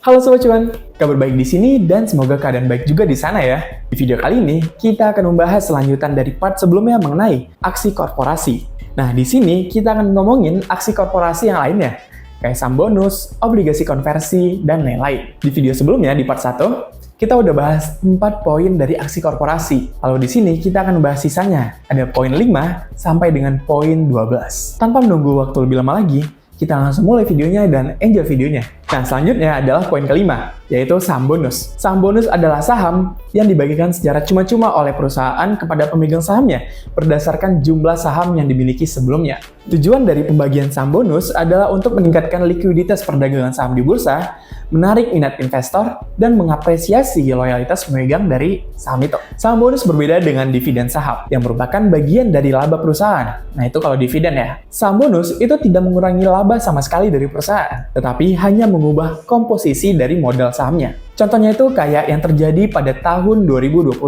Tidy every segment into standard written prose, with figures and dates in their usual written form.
Halo Sobat Cuan, kabar baik di sini dan semoga keadaan baik juga di sana ya. Di video kali ini, kita akan membahas selanjutan dari part sebelumnya mengenai aksi korporasi. Nah, di sini kita akan ngomongin aksi korporasi yang lainnya, kayak saham bonus, obligasi konversi, dan lain-lain. Di video sebelumnya, di part 1, kita udah bahas 4 poin dari aksi korporasi. Lalu di sini kita akan membahas sisanya, ada poin 5 sampai dengan poin 12. Tanpa menunggu waktu lebih lama lagi, kita langsung mulai videonya dan enjoy videonya. Nah, selanjutnya adalah poin kelima, yaitu saham bonus. Saham bonus adalah saham yang dibagikan secara cuma-cuma oleh perusahaan kepada pemegang sahamnya berdasarkan jumlah saham yang dimiliki sebelumnya. Tujuan dari pembagian saham bonus adalah untuk meningkatkan likuiditas perdagangan saham di bursa, menarik minat investor, dan mengapresiasi loyalitas pemegang dari saham itu. Saham bonus berbeda dengan dividen saham, yang merupakan bagian dari laba perusahaan. Nah, itu kalau dividen ya. Saham bonus itu tidak mengurangi laba sama sekali dari perusahaan, tetapi hanya mengubah komposisi dari modal sahamnya. Contohnya itu kayak yang terjadi pada tahun 2022.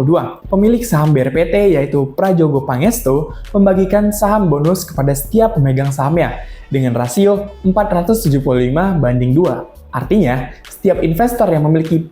Pemilik saham BRPT yaitu Prajogo Pangestu membagikan saham bonus kepada setiap pemegang sahamnya dengan rasio 475/2. Artinya, setiap investor yang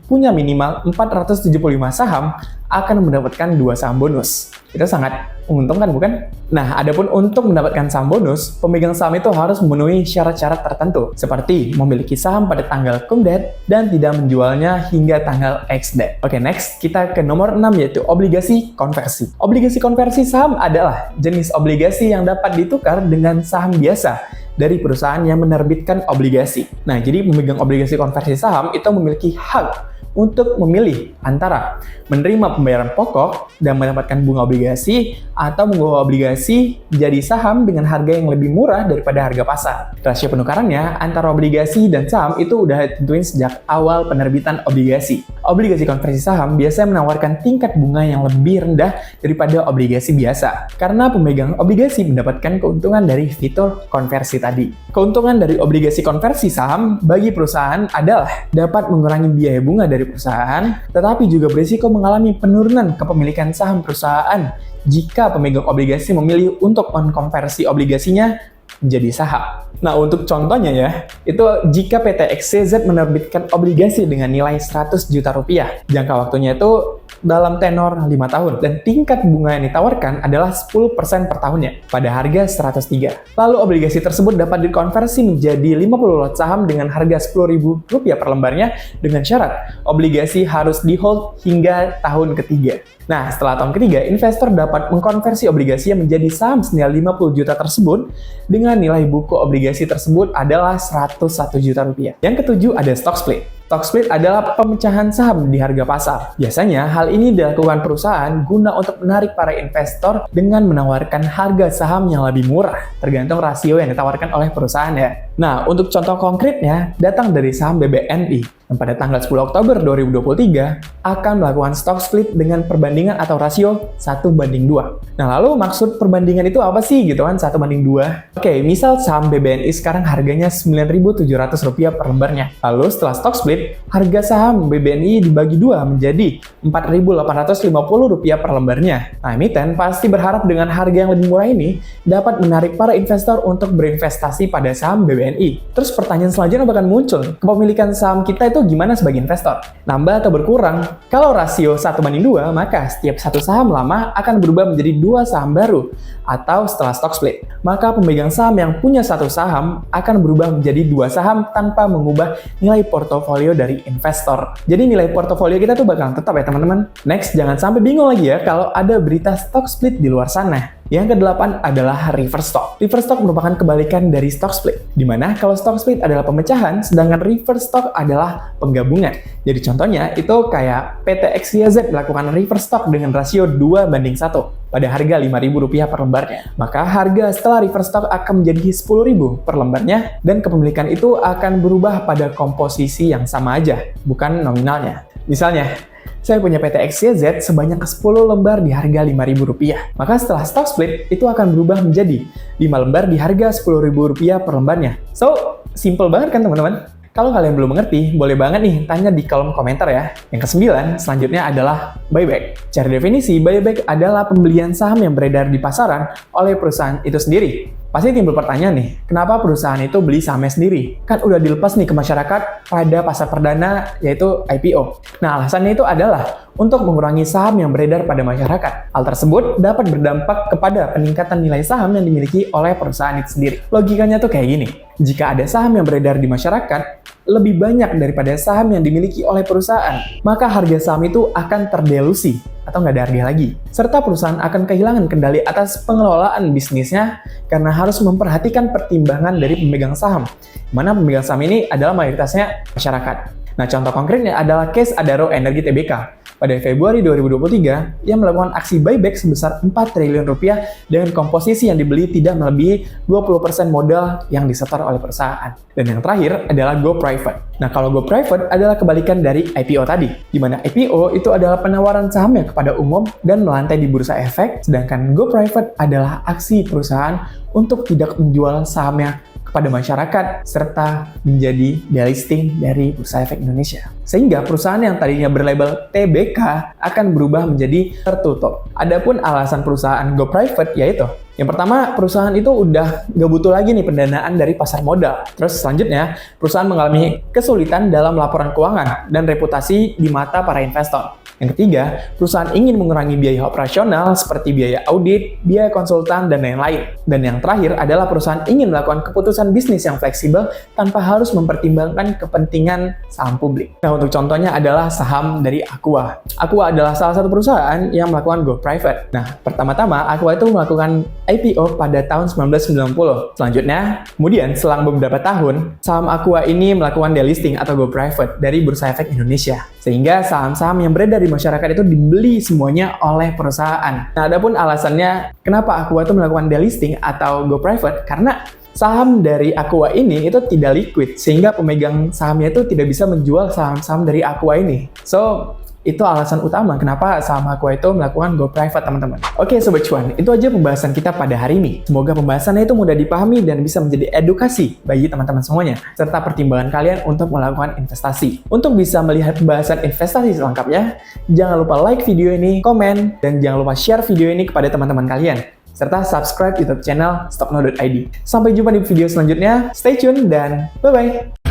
punya minimal 475 saham akan mendapatkan 2 saham bonus. Itu sangat menguntungkan, bukan? Nah, adapun untuk mendapatkan saham bonus, pemegang saham itu harus memenuhi syarat-syarat tertentu, seperti memiliki saham pada tanggal cum-date dan tidak menjualnya hingga tanggal ex-date. Oke, next, kita ke nomor 6, yaitu obligasi konversi. Obligasi konversi saham adalah jenis obligasi yang dapat ditukar dengan saham biasa dari perusahaan yang menerbitkan obligasi. Nah, jadi pemegang obligasi konversi saham itu memiliki hak untuk memilih antara menerima pembayaran pokok dan mendapatkan bunga obligasi atau mengubah obligasi menjadi saham dengan harga yang lebih murah daripada harga pasar. Rasio penukarannya antara obligasi dan saham itu udah ditentuin sejak awal penerbitan obligasi. Obligasi konversi saham biasanya menawarkan tingkat bunga yang lebih rendah daripada obligasi biasa karena pemegang obligasi mendapatkan keuntungan dari fitur konversi tadi. Keuntungan dari obligasi konversi saham bagi perusahaan adalah dapat mengurangi biaya bunga dari perusahaan, tetapi juga berisiko mengalami penurunan kepemilikan saham perusahaan jika pemegang obligasi memilih untuk mengkonversi obligasinya menjadi saham. Nah, untuk contohnya ya, itu jika PT XYZ menerbitkan obligasi dengan nilai 100 juta rupiah, jangka waktunya itu dalam tenor 5 tahun, dan tingkat bunga yang ditawarkan adalah 10% per tahunnya, pada harga 103. Lalu obligasi tersebut dapat dikonversi menjadi 50 lot saham dengan harga Rp10.000 per lembarnya, dengan syarat obligasi harus di-hold hingga tahun ketiga. Nah, setelah tahun ketiga, investor dapat mengkonversi obligasinya menjadi saham senilai 50 juta tersebut dengan nilai buku obligasi tersebut adalah Rp101 juta. Yang ketujuh ada stock split. Stock split adalah pemecahan saham di harga pasar. Biasanya, hal ini dilakukan perusahaan guna untuk menarik para investor dengan menawarkan harga saham yang lebih murah, tergantung rasio yang ditawarkan oleh perusahaan ya. Nah, untuk contoh konkretnya, datang dari saham BBNI, yang pada tanggal 10 Oktober 2023 akan melakukan stock split dengan perbandingan atau rasio 1:2. Nah, lalu maksud perbandingan itu apa sih gitu kan, 1:2? Oke, misal saham BBNI sekarang harganya Rp9.700 per lembarnya. Lalu setelah stock split, harga saham BBNI dibagi 2 menjadi Rp4.850 per lembarnya. Nah, emiten pasti berharap dengan harga yang lebih murah ini dapat menarik para investor untuk berinvestasi pada saham BBNI. Terus pertanyaan selanjutnya akan muncul, kepemilikan saham kita itu gimana sebagai investor? Nambah atau berkurang? Kalau rasio 1:2, maka setiap satu saham lama akan berubah menjadi 2 saham baru. Atau setelah stock split, maka pemegang saham yang punya satu saham akan berubah menjadi 2 saham tanpa mengubah nilai portofolio dari investor. Jadi nilai portofolio kita tuh bakal tetap ya teman-teman. Next, jangan sampai bingung lagi ya kalau ada berita stock split di luar sana. Yang ke-8 adalah reverse stock. Reverse stock merupakan kebalikan dari stock split, di mana kalau stock split adalah pemecahan, sedangkan reverse stock adalah penggabungan. Jadi contohnya itu kayak PT XYZ melakukan reverse stock dengan rasio 2:1 pada harga Rp5.000 per lembarnya. Maka harga setelah reverse stock akan menjadi Rp10.000 per lembarnya, dan kepemilikan itu akan berubah pada komposisi yang sama aja, bukan nominalnya. Misalnya, saya punya PT XYZ sebanyak 10 lembar di harga Rp5.000. Maka setelah stock split, itu akan berubah menjadi 5 lembar di harga Rp10.000 per lembarnya. So, simple banget kan teman-teman? Kalau kalian belum mengerti, boleh banget nih tanya di kolom komentar ya. Yang ke-9, selanjutnya adalah buyback. Secara definisi, buyback adalah pembelian saham yang beredar di pasaran oleh perusahaan itu sendiri. Pasti timbul pertanyaan nih, kenapa perusahaan itu beli sahamnya sendiri? Kan udah dilepas nih ke masyarakat pada pasar perdana, yaitu IPO. Nah, alasannya itu adalah untuk mengurangi saham yang beredar pada masyarakat. Hal tersebut dapat berdampak kepada peningkatan nilai saham yang dimiliki oleh perusahaan itu sendiri. Logikanya tuh kayak gini, jika ada saham yang beredar di masyarakat, lebih banyak daripada saham yang dimiliki oleh perusahaan, maka harga saham itu akan terdelusi atau nggak ada harga lagi. Serta perusahaan akan kehilangan kendali atas pengelolaan bisnisnya karena harus memperhatikan pertimbangan dari pemegang saham, mana pemegang saham ini adalah mayoritasnya masyarakat. Nah, contoh konkretnya adalah case Adaro Energi Tbk. Pada Februari 2023, ia melakukan aksi buyback sebesar 4 triliun rupiah dengan komposisi yang dibeli tidak melebihi 20% modal yang disetor oleh perusahaan. Dan yang terakhir adalah go private. Nah, kalau go private adalah kebalikan dari IPO tadi, di mana IPO itu adalah penawaran sahamnya kepada umum dan melantai di bursa efek, sedangkan go private adalah aksi perusahaan untuk tidak menjual sahamnya kepada masyarakat serta menjadi delisting dari Bursa Efek Indonesia. Sehingga perusahaan yang tadinya berlabel TBK akan berubah menjadi tertutup. Adapun alasan perusahaan go private yaitu yang pertama, perusahaan itu udah nggak butuh lagi nih pendanaan dari pasar modal. Terus selanjutnya, perusahaan mengalami kesulitan dalam laporan keuangan dan reputasi di mata para investor. Yang ketiga, perusahaan ingin mengurangi biaya operasional seperti biaya audit, biaya konsultan, dan lain-lain. Dan yang terakhir adalah perusahaan ingin melakukan keputusan bisnis yang fleksibel tanpa harus mempertimbangkan kepentingan saham publik. Nah, untuk contohnya adalah saham dari Aqua. Aqua adalah salah satu perusahaan yang melakukan go private. Nah, pertama-tama Aqua itu melakukan IPO pada tahun 1990. Selanjutnya, kemudian selang beberapa tahun, saham Aqua ini melakukan delisting atau go private dari Bursa Efek Indonesia. Sehingga saham-saham yang beredar di masyarakat itu dibeli semuanya oleh perusahaan. Nah, adapun alasannya kenapa Aqua itu melakukan delisting atau go private, karena saham dari Aqua ini itu tidak liquid, sehingga pemegang sahamnya itu tidak bisa menjual saham-saham dari Aqua ini. So, itu alasan utama kenapa saham Aqua itu melakukan go private, teman-teman. Oke, Sobat Cuan, itu aja pembahasan kita pada hari ini. Semoga pembahasannya itu mudah dipahami dan bisa menjadi edukasi bagi teman-teman semuanya, serta pertimbangan kalian untuk melakukan investasi. Untuk bisa melihat pembahasan investasi selengkapnya, jangan lupa like video ini, komen, dan jangan lupa share video ini kepada teman-teman kalian. Serta subscribe YouTube channel stopno.id. Sampai jumpa di video selanjutnya, stay tune dan bye-bye!